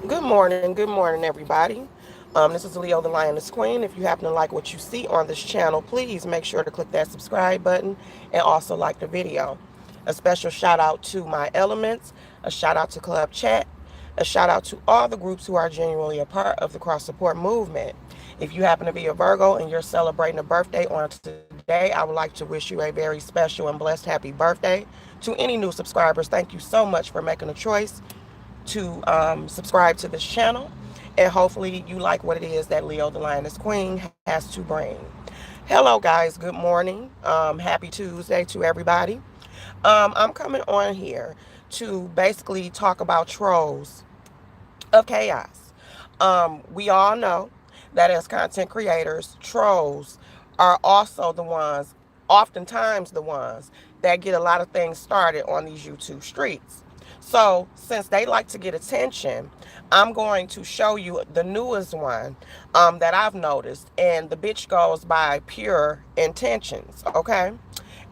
Good morning, everybody. This is Leo the Lioness Queen. If you happen to like what you see on this channel, please make sure to click that subscribe button and also like the video. A special shout out to my elements, a shout out to Club Chat, a shout out to all the groups who are genuinely a part of the cross support movement. If you happen to be a Virgo and you're celebrating a birthday on today, I would like to wish you a very special and blessed happy birthday. To any new subscribers, thank you so much for making a choice to subscribe to this channel, and hopefully you like what it is that Leo the Lioness Queen has to bring. Hello guys, good morning. Happy Tuesday to everybody. I'm coming on here to basically talk about trolls of chaos. We all know that as content creators, trolls are also the ones, oftentimes the ones, that get a lot of things started on these YouTube streets. So, since they like to get attention, I'm going to show you the newest one that I've noticed. And the bitch goes by Pure Intentions, okay?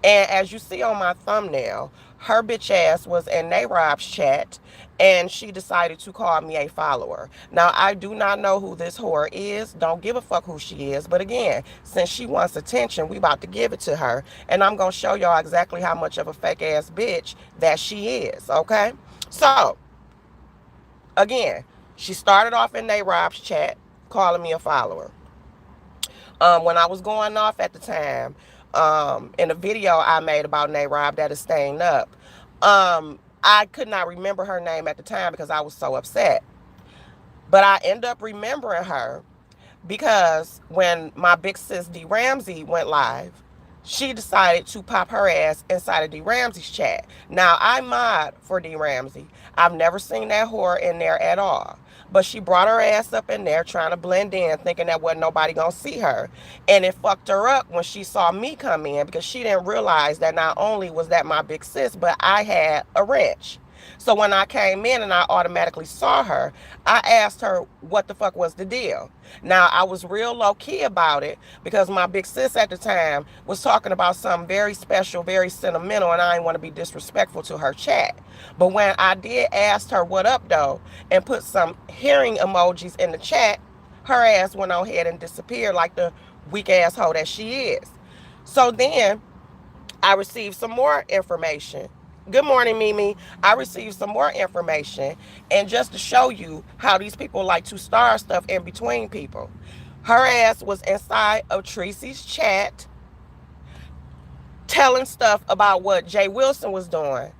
And as you see on my thumbnail, her bitch ass was in Nayrob's chat and she decided to call me a follower. Now, I do not know who this whore is. Don't give a fuck who she is. But again, since she wants attention, we about to give it to her. And I'm going to show y'all exactly how much of a fake ass bitch that she is, okay? So, again, she started off in Nayrob's chat calling me a follower. When I was going off at the time, in a video I made about Nayrob that is staying up, I could not remember her name at the time because I was so upset. But I end up remembering her because when my big sis D Ramsey went live, she decided to pop her ass inside of D Ramsey's chat. Now, I mod for D Ramsey. I've never seen that whore in there at all. But she brought her ass up in there trying to blend in, thinking that wasn't nobody gonna see her. And it fucked her up when she saw me come in because she didn't realize that not only was that my big sis, but I had a wrench. So when I came in and I automatically saw her, I asked her what the fuck was the deal. Now, I was real low key about it because my big sis at the time was talking about something very special, very sentimental, and I didn't want to be disrespectful to her chat. But when I did ask her what up though and put some hearing emojis in the chat, her ass went on ahead and disappeared like the weak asshole that she is. So then I received some more information. Good morning, Mimi. I received some more information, and just to show you how these people like to star stuff in between people, her ass was inside of Tracy's chat telling stuff about what Jay Wilson was doing.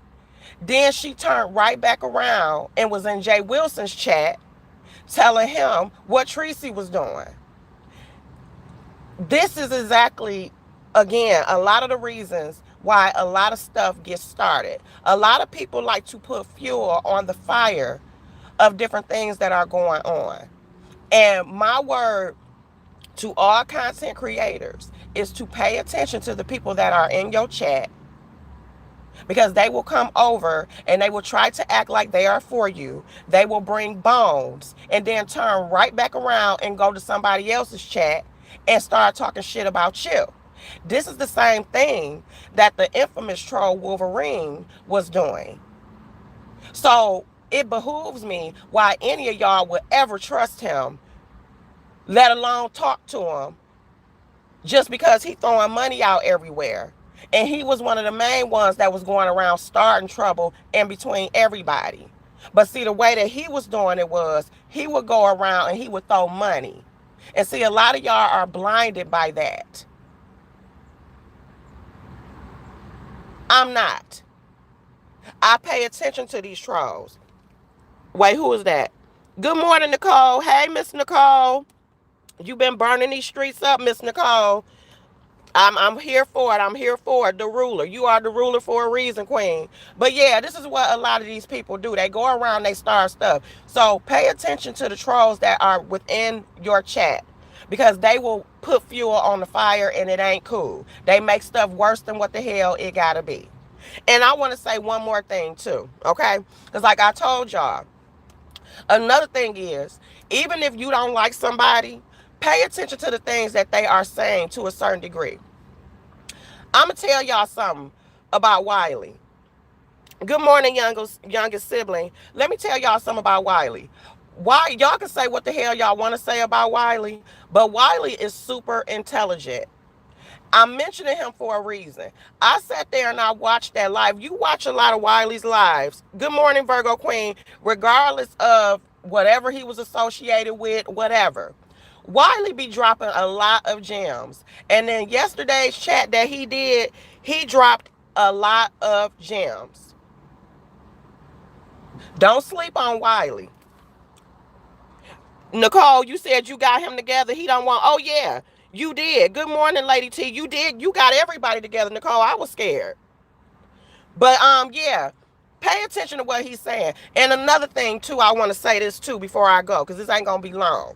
Then she turned right back around and was in Jay Wilson's chat telling him what Tracy was doing. This is exactly, again, a lot of the reasons why a lot of stuff gets started. A lot of people like to put fuel on the fire of different things that are going on. And my word to all content creators is to pay attention to the people that are in your chat, because they will come over and they will try to act like they are for you. They will bring bones and then turn right back around and go to somebody else's chat and start talking shit about you. This is the same thing that the infamous troll Wolverine was doing. So it behooves me why any of y'all would ever trust him, let alone talk to him, just because he throwing money out everywhere. And he was one of the main ones that was going around starting trouble in between everybody. But see, the way that he was doing it was he would go around and he would throw money. And see, a lot of y'all are blinded by that. I'm not. I pay attention to these trolls. Wait, who is that? Good morning, Nicole. Hey, Miss Nicole. You been burning these streets up, Miss Nicole. I'm here for it. I'm here for it. The ruler. You are the ruler for a reason, Queen. But yeah, this is what a lot of these people do. They go around, they start stuff. So pay attention to the trolls that are within your chat, because they will put fuel on the fire and it ain't cool. They make stuff worse than what the hell it gotta be. And I want to say one more thing too, okay? Because like I told y'all, another thing is, even if you don't like somebody, pay attention to the things that they are saying to a certain degree. I'm going to tell y'all something about Wiley. Good morning, youngest sibling. Let me tell y'all something about Wiley. Why y'all can say what the hell y'all want to say about Wiley, but Wiley is super intelligent. I'm mentioning him for a reason. I sat there and I watched that live. You watch a lot of Wiley's lives. Good morning, Virgo Queen. Regardless of whatever he was associated with, whatever. Wiley be dropping a lot of gems. And then yesterday's chat that he did, he dropped a lot of gems. Don't sleep on Wiley. Nicole, you said you got him together. He don't want. Oh yeah, you did. Good morning, Lady T. You did. You got everybody together, Nicole. I was scared, but yeah. Pay attention to what he's saying. And another thing too, I want to say this too before I go, because this ain't gonna be long.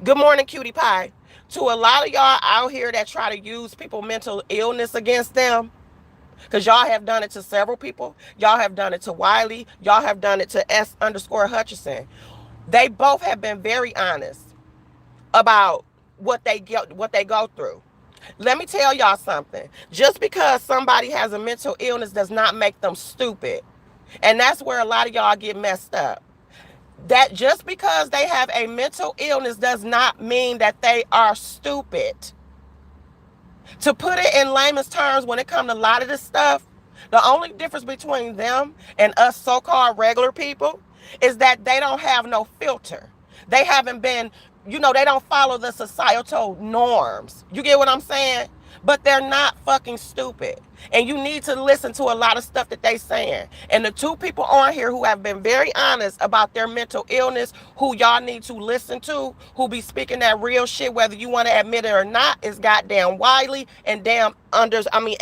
Good morning, Cutie Pie. To a lot of y'all out here that try to use people mental illness against them, because y'all have done it to several people. Y'all have done it to Wiley. Y'all have done it to S_Hutchinson. They both have been very honest about what they go through. Let me tell y'all something. Just because somebody has a mental illness does not make them stupid. And that's where a lot of y'all get messed up. That just because they have a mental illness does not mean that they are stupid. To put it in layman's terms, when it comes to a lot of this stuff, the only difference between them and us so-called regular people is that they don't have no filter. They haven't been, they don't follow the societal norms. You get what I'm saying? But they're not fucking stupid. And you need to listen to a lot of stuff that they saying. And the two people on here who have been very honest about their mental illness, who y'all need to listen to, who be speaking that real shit, whether you want to admit it or not, is goddamn Wiley and S_Hutchinson.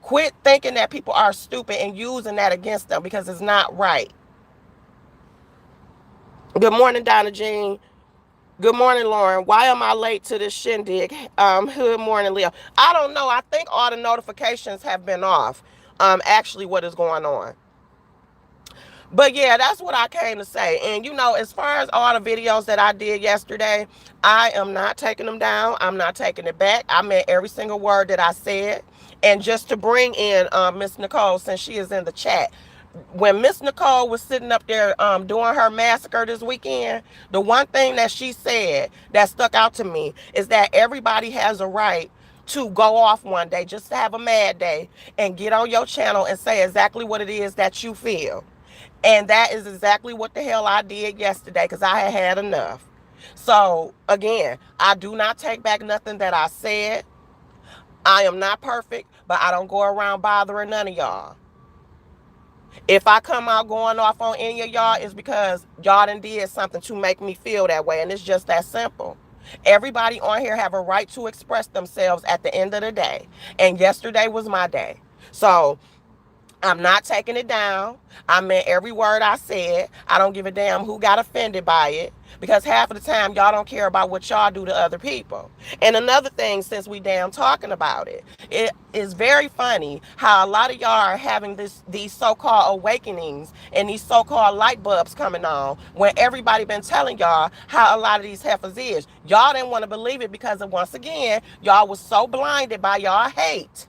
Quit thinking that people are stupid and using that against them, because it's not right. Good morning, Donna Jean. Good morning, Lauren. Why am I late to this shindig? Good morning, Leo. I don't know. I think all the notifications have been off. Actually, what is going on? But yeah, that's what I came to say. And as far as all the videos that I did yesterday, I am not taking them down. I'm not taking it back. I meant every single word that I said. And just to bring in Miss Nicole, since she is in the chat, when Miss Nicole was sitting up there doing her massacre this weekend, the one thing that she said that stuck out to me is that everybody has a right to go off one day, just to have a mad day, and get on your channel and say exactly what it is that you feel. And that is exactly what the hell I did yesterday, because I had had enough. So again, I do not take back nothing that I said. I am not perfect, but I don't go around bothering none of y'all. If I come out going off on any of y'all, it's because y'all done did something to make me feel that way. And it's just that simple. Everybody on here have a right to express themselves at the end of the day. And yesterday was my day. So I'm not taking it down. I meant every word I said. I don't give a damn who got offended by it, because half of the time y'all don't care about what y'all do to other people. And another thing, since we damn talking about it, it is very funny how a lot of y'all are having these so-called awakenings and these so-called light bulbs coming on, when everybody been telling y'all how a lot of these heifers is. Y'all didn't want to believe it because of, once again, y'all was so blinded by y'all hate.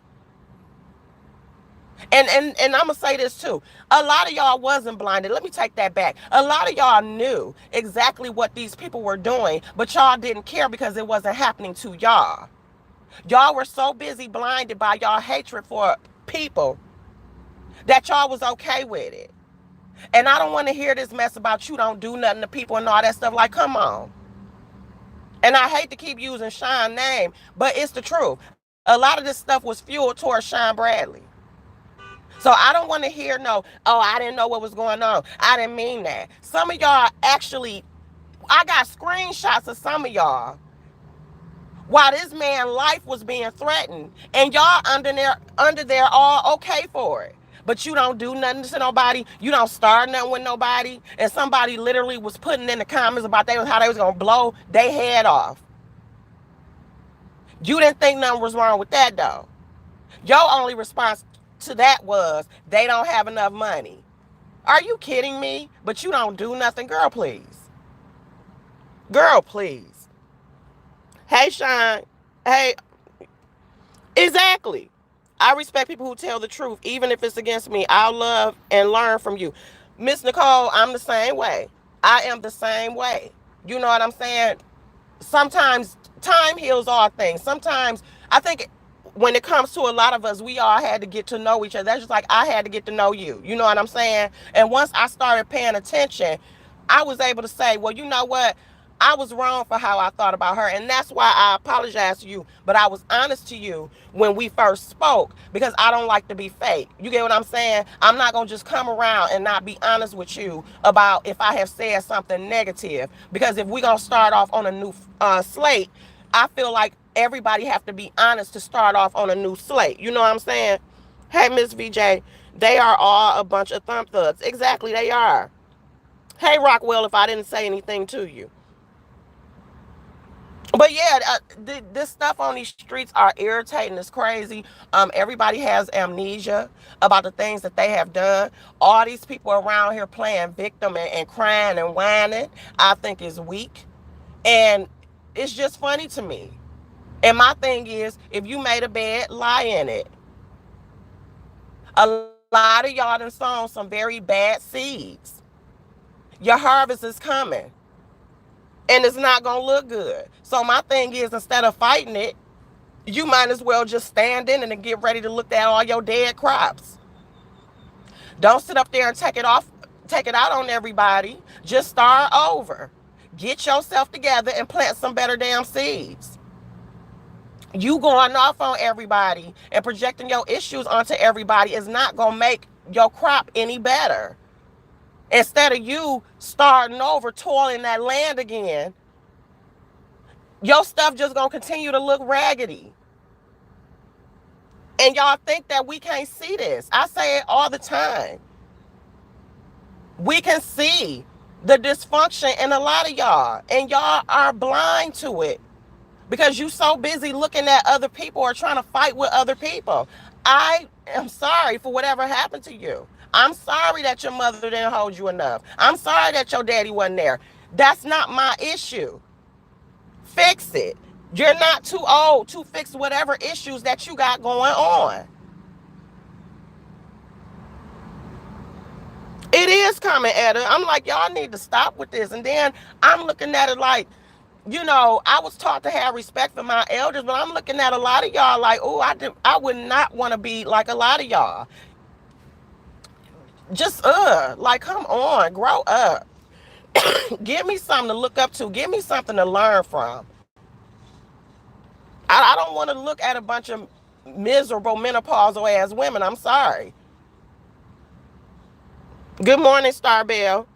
And I'm gonna say this too. A lot of y'all wasn't blinded. Let me take that back. A lot of y'all knew exactly what these people were doing, but y'all didn't care because it wasn't happening to y'all. Y'all were so busy blinded by y'all hatred for people that y'all was okay with it. And I don't want to hear this mess about you don't do nothing to people and all that stuff. Like, come on. And I hate to keep using Sean's name, but it's the truth. A lot of this stuff was fueled towards Sean Bradley. So I don't want to hear no, oh, I didn't know what was going on. I didn't mean that. Some of y'all actually, I got screenshots of some of y'all while this man's life was being threatened, and y'all under there all okay for it. But you don't do nothing to nobody. You don't start nothing with nobody. And somebody literally was putting in the comments about how they was gonna blow their head off. You didn't think nothing was wrong with that though. Your only response to that was they don't have enough money. Are you kidding me? But you don't do nothing. Girl, please. Girl, please. Hey, Sean. Hey, exactly. I respect people who tell the truth, even if it's against me. I'll love and learn from you. Miss Nicole, I'm the same way. I am the same way. You know what I'm saying? Sometimes time heals all things. Sometimes I think when it comes to a lot of us, we all had to get to know each other. That's just like I had to get to know you. You know what I'm saying? And once I started paying attention, I was able to say, well, you know what? I was wrong for how I thought about her. And that's why I apologize to you. But I was honest to you when we first spoke because I don't like to be fake. You get what I'm saying? I'm not going to just come around and not be honest with you about if I have said something negative. Because if we're going to start off on a new slate, I feel like everybody have to be honest to start off on a new slate. You know what I'm saying? Hey, Miss VJ, they are all a bunch of thumb thugs. Exactly, they are. Hey, Rockwell, if I didn't say anything to you. But yeah, this stuff on these streets are irritating. It's crazy. Everybody has amnesia about the things that they have done. All these people around here playing victim and crying and whining, I think is weak. And it's just funny to me. And my thing is, if you made a bed, lie in it. A lot of y'all done sown some very bad seeds. Your harvest is coming. And it's not going to look good. So my thing is, instead of fighting it, you might as well just stand in it and get ready to look at all your dead crops. Don't sit up there and take it out on everybody. Just start over. Get yourself together and plant some better damn seeds. You going off on everybody and projecting your issues onto everybody is not going to make your crop any better. Instead of you starting over, toiling that land again, your stuff just going to continue to look raggedy. And y'all think that we can't see this. I say it all the time. We can see the dysfunction in a lot of y'all. And y'all are blind to it. Because you so busy looking at other people or trying to fight with other people. I am sorry for whatever happened to you. I'm sorry that your mother didn't hold you enough. I'm sorry that your daddy wasn't there. That's not my issue. Fix it. You're not too old to fix whatever issues that you got going on. It is coming at her. I'm like, y'all need to stop with this. And then I'm looking at it like, you know, I was taught to have respect for my elders, but I'm looking at a lot of y'all like, oh, I would not want to be like a lot of y'all. Just, like, come on, grow up. Give me something to look up to. Give me something to learn from. I don't want to look at a bunch of miserable menopausal ass women. I'm sorry. Good morning, Starbell.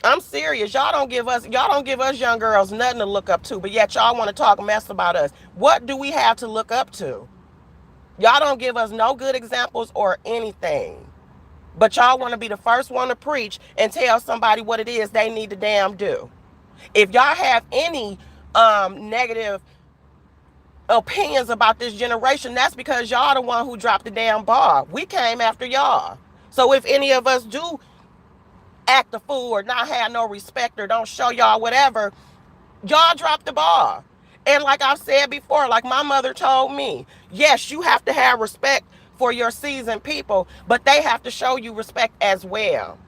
I'm serious. Y'all don't give us young girls nothing to look up to, but yet y'all want to talk mess about us. What do we have to look up to? Y'all don't give us no good examples or anything. But y'all want to be the first one to preach and tell somebody what it is they need to damn do. If y'all have any negative opinions about this generation, that's because y'all the one who dropped the damn ball. We came after y'all. So if any of us do act a fool or not have no respect or don't show y'all whatever, y'all drop the ball. And like I've said before, like my mother told me, yes, you have to have respect for your seasoned people, but they have to show you respect as well.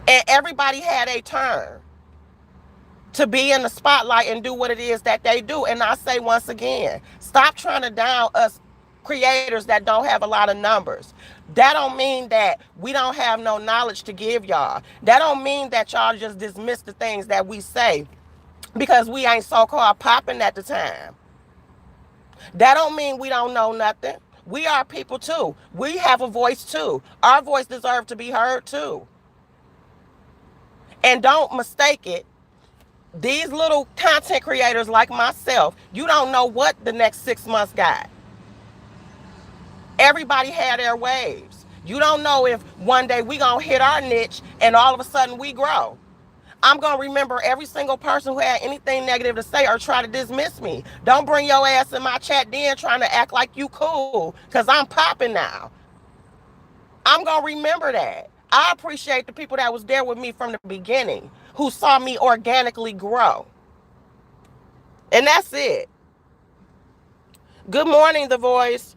And everybody had a turn to be in the spotlight and do what it is that they do. And I say once again, stop trying to down us creators that don't have a lot of numbers. That don't mean that we don't have no knowledge to give y'all. That don't mean that y'all just dismiss the things that we say because we ain't so-called popping at the time. That don't mean we don't know nothing. We are people too. We have a voice too. Our voice deserves to be heard too. And don't mistake it. These little content creators like myself, you don't know what the next 6 months got. Everybody had their waves. You don't know if one day we gonna hit our niche and all of a sudden we grow. I'm gonna remember every single person who had anything negative to say or try to dismiss me. Don't bring your ass in my chat then trying to act like you cool, cause I'm popping now. I'm gonna remember that. I appreciate the people that was there with me from the beginning, who saw me organically grow. And that's it. Good morning, The Voice.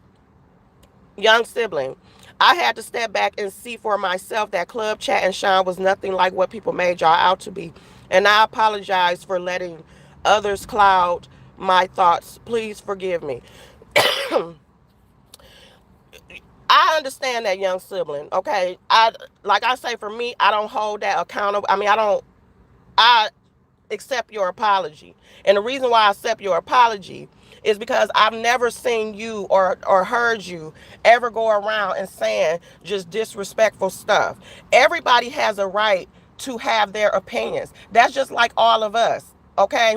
Young sibling. I had to step back and see for myself that Club Chat and Sean was nothing like what people made y'all out to be. And I apologize for letting others cloud my thoughts. Please forgive me. I understand that young sibling, okay? Like I say, for me, I don't hold that accountable. I mean, I accept your apology. And the reason why I accept your apology is because I've never seen you or heard you ever go around and saying just disrespectful stuff. Everybody has a right to have their opinions. That's just like all of us, okay?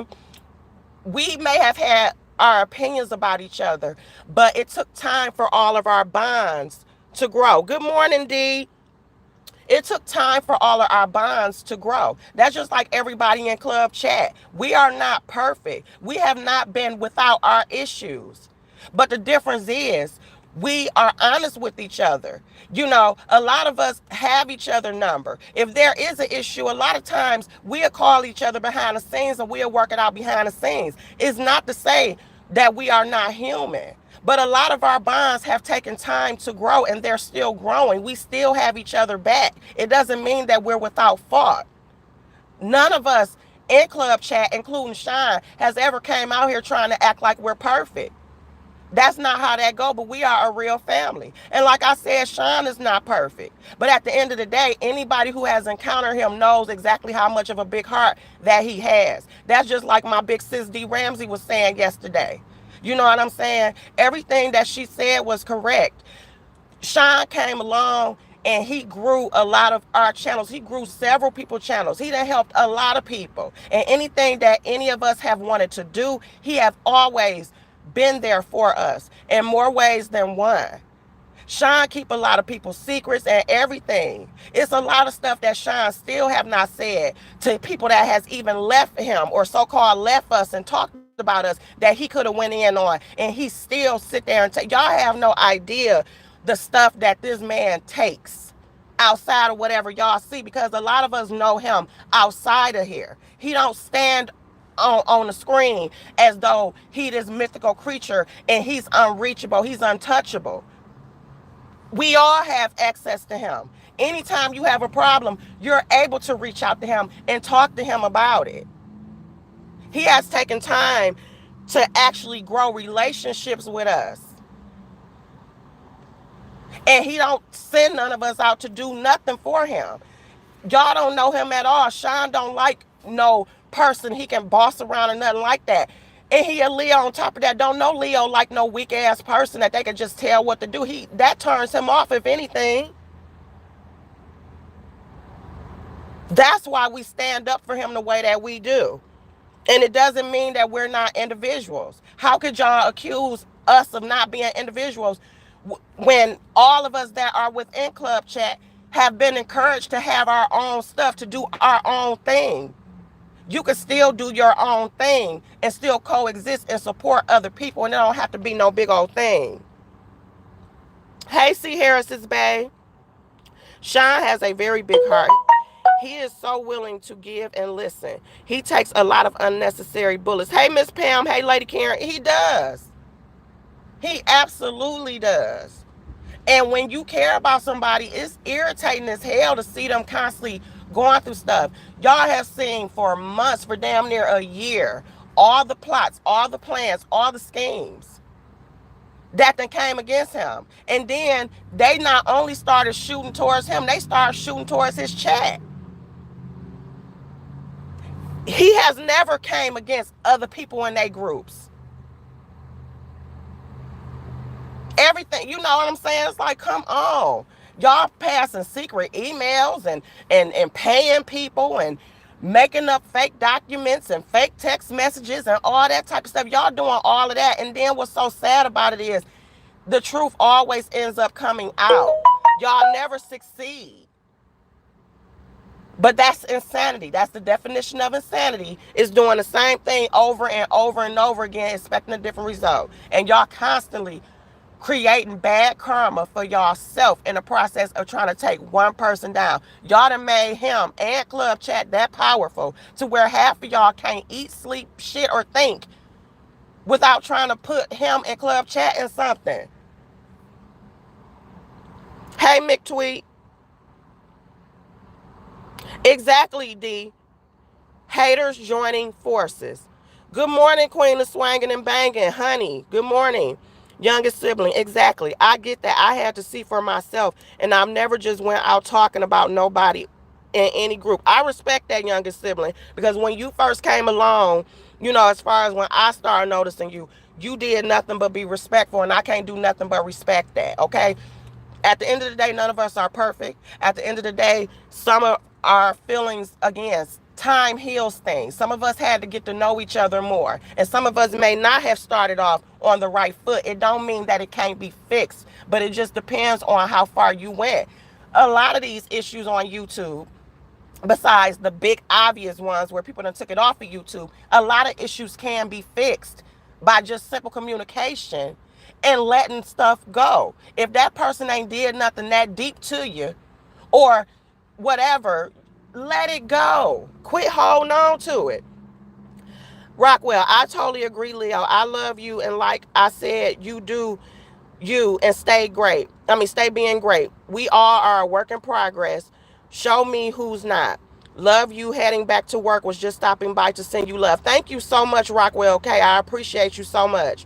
We may have had our opinions about each other, but it took time for all of our bonds to grow. Good morning, D. It took time for all of our bonds to grow. That's just like everybody in Club Chat. We are not perfect. We have not been without our issues. But the difference is we are honest with each other. You know, a lot of us have each other number. If there is an issue, a lot of times we'll call each other behind the scenes and we'll work it out behind the scenes. It's not to say that we are not human. But a lot of our bonds have taken time to grow and they're still growing. We still have each other back. It doesn't mean that we're without fault. None of us in Club Chat, including Sean, has ever came out here trying to act like we're perfect. That's not how that go, but we are a real family. And like I said, Sean is not perfect. But at the end of the day, anybody who has encountered him knows exactly how much of a big heart that he has. That's just like my big sis D. Ramsey was saying yesterday. You know what I'm saying? Everything that she said was correct. Sean came along and he grew a lot of our channels. He grew several people's channels. He done helped a lot of people. And anything that any of us have wanted to do, he have always been there for us in more ways than one. Sean keep a lot of people's secrets and everything. It's a lot of stuff that Sean still have not said to people that has even left him or so-called left us and talked about us that he could have went in on, and he still sit there and take. Y'all have no idea the stuff that this man takes outside of whatever y'all see, because a lot of us know him outside of here. He don't stand on the screen as though he this mythical creature and he's unreachable, he's untouchable. We all have access to him. Anytime you have a problem, you're able to reach out to him and talk to him about it. He has taken time to actually grow relationships with us. And he don't send none of us out to do nothing for him. Y'all don't know him at all. Sean don't like no person he can boss around or nothing like that. And he a Leo on top of that. Don't know Leo like no weak ass person that they can just tell what to do. That turns him off, if anything. That's why we stand up for him the way that we do. And it doesn't mean that we're not individuals. How could y'all accuse us of not being individuals when all of us that are within Club Chat have been encouraged to have our own stuff, to do our own thing? You can still do your own thing and still coexist and support other people, and it don't have to be no big old thing. Hey, C. Harris's bae. Sean has a very big heart. He is so willing to give and listen. He takes a lot of unnecessary bullets. Hey, Miss Pam. Hey, Lady Karen. He does. He absolutely does. And when you care about somebody, it's irritating as hell to see them constantly going through stuff. Y'all have seen for months, for damn near a year, all the plots, all the plans, all the schemes that then came against him. And then they not only started shooting towards him, they started shooting towards his chat. He has never came against other people in their groups. Everything, you know what I'm saying? It's like, come on. Y'all passing secret emails and paying people and making up fake documents and fake text messages and all that type of stuff. Y'all doing all of that. And then what's so sad about it is the truth always ends up coming out. Y'all never succeed. But that's insanity. That's the definition of insanity, is doing the same thing over and over and over again, expecting a different result. And y'all constantly creating bad karma for y'allself in the process of trying to take one person down. Y'all done made him and Club Chat that powerful to where half of y'all can't eat, sleep, shit, or think without trying to put him and Club Chat in something. Hey, McTweet. Exactly, D. Haters joining forces. Good morning, Queen of Swangin' and Bangin'. Honey, good morning. Youngest sibling. Exactly. I get that. I had to see for myself. And I've never just went out talking about nobody in any group. I respect that youngest sibling because when you first came along, you know, as far as when I started noticing you, you did nothing but be respectful, and I can't do nothing but respect that, okay? At the end of the day, none of us are perfect. At the end of the day, some of our feelings, again, time heals things. Some of us had to get to know each other more. And some of us may not have started off on the right foot. It don't mean that it can't be fixed, but it just depends on how far you went. A lot of these issues on YouTube, besides the big obvious ones where people done took it off of YouTube, a lot of issues can be fixed by just simple communication and letting stuff go. If that person ain't did nothing that deep to you or whatever, let it go. Quit holding on to it. Rockwell, I totally agree, Leo. I love you, and like I said, you do you and stay great. I mean, stay being great. We all are a work in progress. Show me who's not. Love you. Heading back to work. Was just stopping by to send you love. Thank you so much, Rockwell. Okay, I appreciate you so much.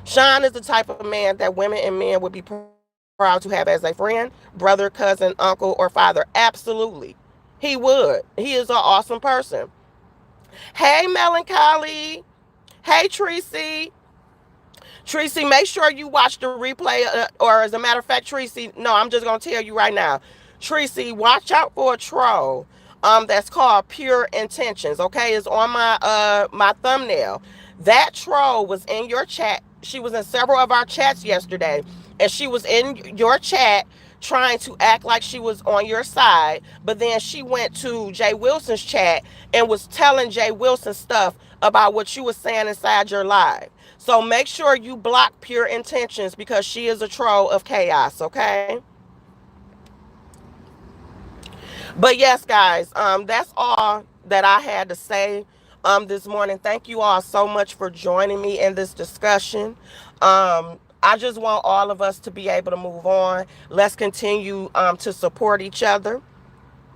Sean is the type of man that women and men would be proud to have as a friend, brother, cousin, uncle, or father. Absolutely. He would. He is an awesome person. Hey, Melancholy. Hey, Tracy. Tracy, make sure you watch the replay, or as a matter of fact, Tracy, no, I'm just gonna tell you right now, Tracy, watch out for a troll. That's called Pure Intentions. Okay, it's on my thumbnail. That troll was in your chat. She was in several of our chats yesterday, and she was in your chat trying to act like she was on your side, but then she went to Jay Wilson's chat and was telling Jay Wilson stuff about what you were saying inside your live. So make sure you block Pure Intentions because she is a troll of chaos, okay? But yes, guys, that's all that I had to say this morning. Thank you all so much for joining me in this discussion. I just want all of us to be able to move on. Let's continue to support each other.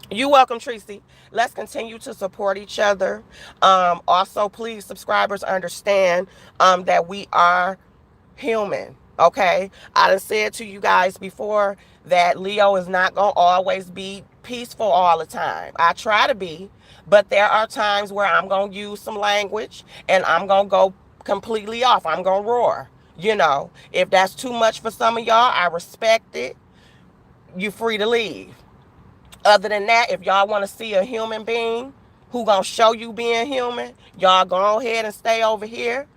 You're welcome, Tracy. Let's continue to support each other. Also, please, subscribers, understand that we are human. Okay, I done said to you guys before that Leo is not gonna always be peaceful all the time. I try to be, but there are times where I'm gonna use some language and I'm gonna go completely off. I'm gonna roar. You know, if that's too much for some of y'all, I respect it. You're free to leave. Other than that, if y'all want to see a human being who gonna show you being human, y'all go ahead and stay over here,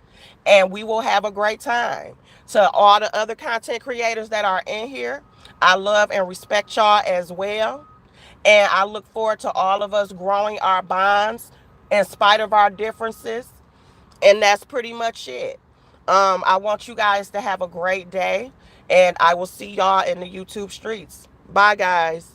and we will have a great time. To all the other content creators that are in here, I love and respect y'all as well, and I look forward to all of us growing our bonds in spite of our differences. And that's pretty much it. I want you guys to have a great day, and I will see y'all in the YouTube streets. Bye, guys.